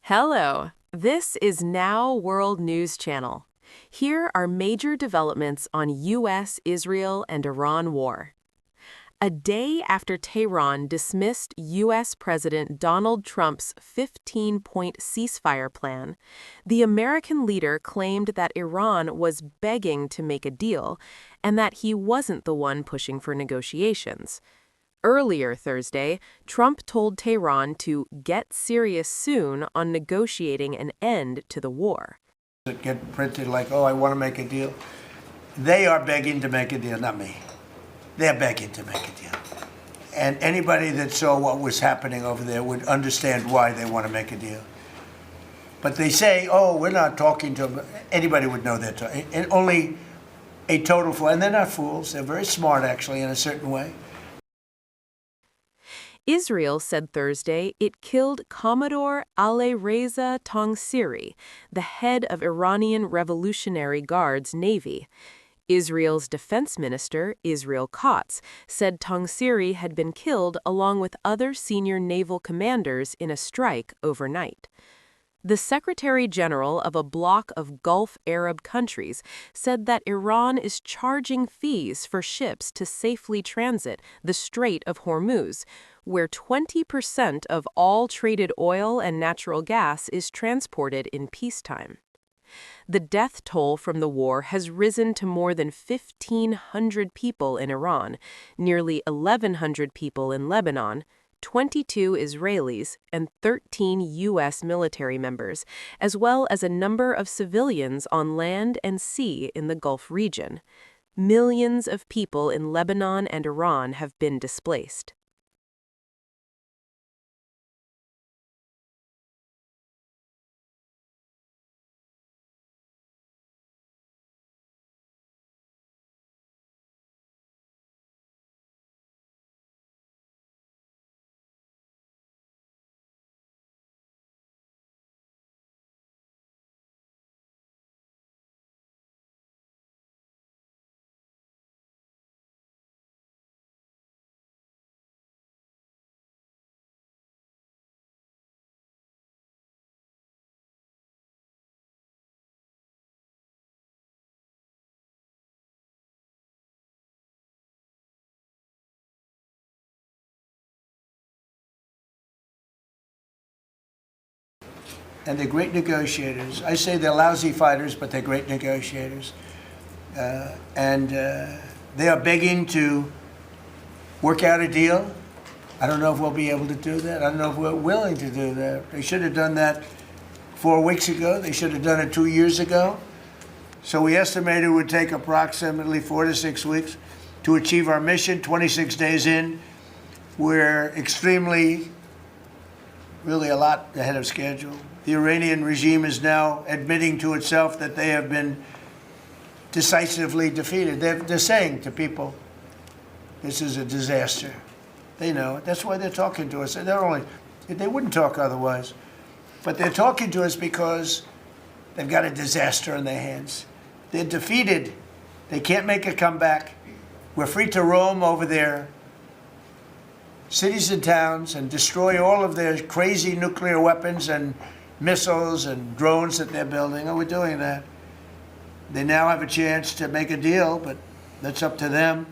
Hello, this is Now World News Channel. Here are major developments on U.S., Israel, and Iran war. A day after Tehran dismissed U.S. President Donald Trump's 15-point ceasefire plan, the American leader claimed that Iran was begging to make a deal and that he wasn't the one pushing for negotiations. Earlier Thursday, Trump told Tehran to get serious soon on negotiating an end to the war. It get printed like, oh, I want to make a deal. They are begging to make a deal, not me. They're begging to make a deal. And anybody that saw what was happening over there would understand why they want to make a deal. But they say, oh, we're not talking to them. Anybody would know that. And only a total fool. And they're not fools. They're very smart, actually, in a certain way. Israel said Thursday it killed Commodore Alireza Tangsiri, the head of Iranian Revolutionary Guard's Navy. Israel's defense minister, Israel Katz, said Tangsiri had been killed along with other senior naval commanders in a strike overnight. The Secretary General of a bloc of Gulf Arab countries said that Iran is charging fees for ships to safely transit the Strait of Hormuz, where 20% of all traded oil and natural gas is transported in peacetime. The death toll from the war has risen to more than 1,500 people in Iran, nearly 1,100 people in Lebanon, 22 Israelis, and 13 U.S. military members, as well as a number of civilians on land and sea in the Gulf region. Millions of people in Lebanon and Iran have been displaced. And they're great negotiators. I say they're lousy fighters, but they're great negotiators. They are begging to work out a deal. I don't know if we'll be able to do that. I don't know if we're willing to do that. They should have done that 4 weeks ago. They should have done it 2 years ago. So we estimate it would take approximately 4 to 6 weeks to achieve our mission. 26 days in, we're really a lot ahead of schedule. The Iranian regime is now admitting to itself that they have been decisively defeated. They're saying to people, this is a disaster. They know it. That's why they're talking to us. They wouldn't talk otherwise. But they're talking to us because they've got a disaster in their hands. They're defeated. They can't make a comeback. We're free to roam over their cities and towns and destroy all of their crazy nuclear weapons and missiles and drones that they're building. And we're doing that. They now have a chance to make a deal, but that's up to them.